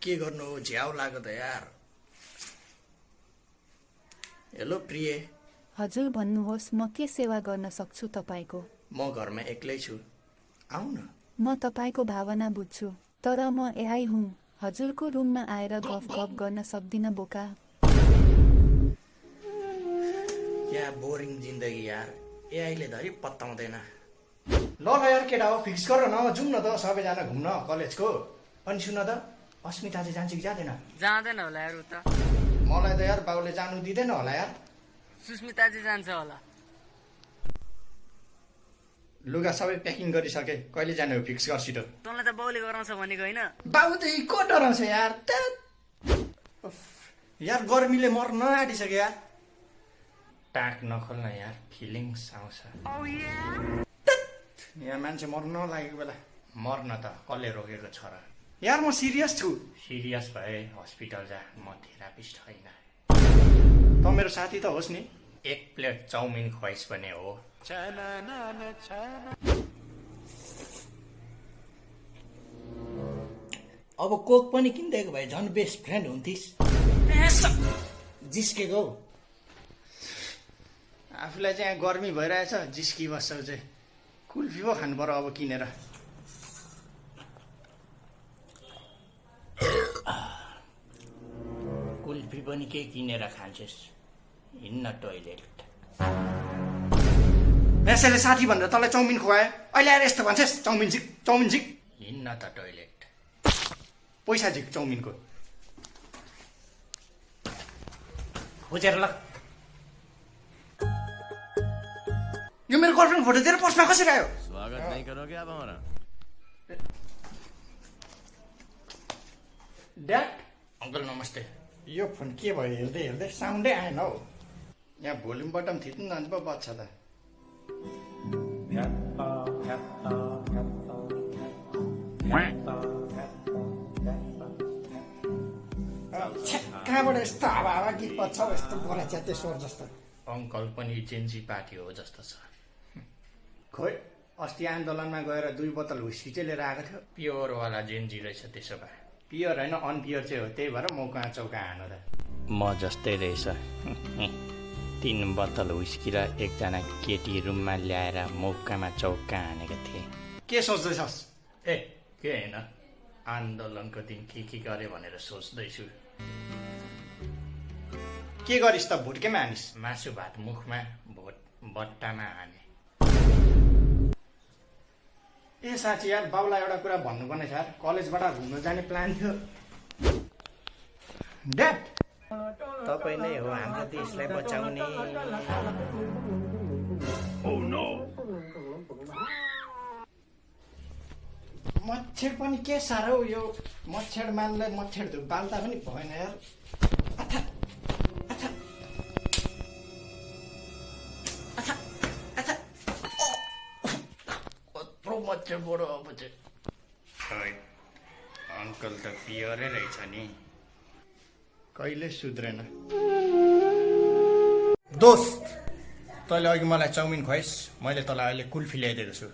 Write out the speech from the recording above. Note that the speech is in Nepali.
के गर्नु झ्याउ लाग्यो त यार। हेलो प्रिय। हजुर भन्नुहोस्, म के सेवा गर्न सक्छु तपाईको? म घरमा एक्लै छु, आऊ न। म तपाईको भावना बुझ्छु, तर म एआई हुँ। हजुरको रुममा आएर गफ गर्न सक्दिन बोका। क्या बोरिङ जिन्दगी यार, एआईले धरि पत्ताउँदैन। ल यार केटा हो, फिक्स गर न, जाउँ न त सबैजना घुम्न कलेजको। अनि सुन त, अस्मिता चाहिँ जान्छ कि जाँदैन? जाँदैन होला यार उता। मलाई त यार बाउले जानु दिँदैन होला यार। सुस्मिता चाहिँ जान्छ होला। लुगा सबै प्याकिङ गरिसके, कहिले जाने हो फिक्स गर छिटो। तँलाई त बाउले गराउँछ भनेको होइन? बाउ त को डराउँछ यार। यार गर्मीले मर्न आँटिसक्यो यार। टाक नखोल्न यार, फिलिङ्स आउँछ। यहाँ मान्छे मर्न लागेको बेला मर्न त कसले रोकेको छ र? यार म सिरियस छु। सिरियस भए हस्पिटल जा, म थेरापिस्ट होइन। त मेरो साथी त होस् नि। एक प्लेट चाउमिन खुवाइस भने हो। अब कोक पनि किनिदिएको भए झन् बेस्ट फ्रेन्ड हुन्थिस्। जिस्केको आफूलाई चाहिँ यहाँ गर्मी भइरहेछ, जिस्की बस्छौ चाहिँ। कुल्फी पो खानु पर्यो अब किनेर। कुल्फी पनि के किनेर खान्छस्? हिँड्न टोइलेट। यसैले साथी भनेर तँलाई चाउमिन खुवाए, अहिले आएर यस्तो भन्छस् चाउमिन झिक चाउमिन झिक। हिँड्न त टोइलेट। पैसा झिक चाउमिनको खोजेर ल। यो मेरो गर्लफ्रेन्ड फोटो तेरो पोस्टमा कसरी आयो? स्वागत नहीं करोगे आप हमारा? ड्याड अङ्कल नमस्ते। यो फोन के भयो हेर्दै हेर्दै साउन्डै आएन हौ। यहाँ भोल्युम बटन थिच्नु जान्छ पो बज्छ त। कहाँबाट यस्तो हावा हावा गीत बज्छ हौ, यस्तो बोला च्याते स्वर जस्तो। अङ्कल पनि जेन्जी पार्टी हो जस्तो छ। खोइ अस्ति आन्दोलनमा गएर 2 बोतल हुस्की चाहिँ लिएर आएको थियो। प्योरवाला जेन्जी रहेछ त्यसो भए। प्योर होइन अनप्योर चाहिँ हो, त्यही भएर मौका चौका हानु त। म जस्तै रहेछ। 3 बोतल हुस्की र एकजना केटी रुममा ल्याएर मौकामा चौका हानेको थिएँ। के सोच्दैछस्? ए के होइन, आन्दोलनको दिन के गरे भनेर सोच्दैछु। के गरिस् त? भुट्केमा हानिस्? मासु भात मुखमा, भोट बट्टामा हाने। ए साँच्ची यार, बाउलाई एउटा कुरा भन्नुपर्ने छ यार। कलेजबाट घुम्न जाने प्लान थियो। ड्याड तपाईँ नै हो हाम्रो देशलाई बचाउने। मच्छर पनि के साह्रो, यो मच्छर मानलाई मच्छर धुप बाल्दा पनि भएन यार। मच्छर बडो अब चाहिँ। अङ्कल त पियरै रहेछ नि, कहिले सुध्रेन। दोस्त तैँले अघि मलाई चाउमिन खुवाइस्, मैले तँलाई अहिले कुल्फी ल्याइदिएको छु।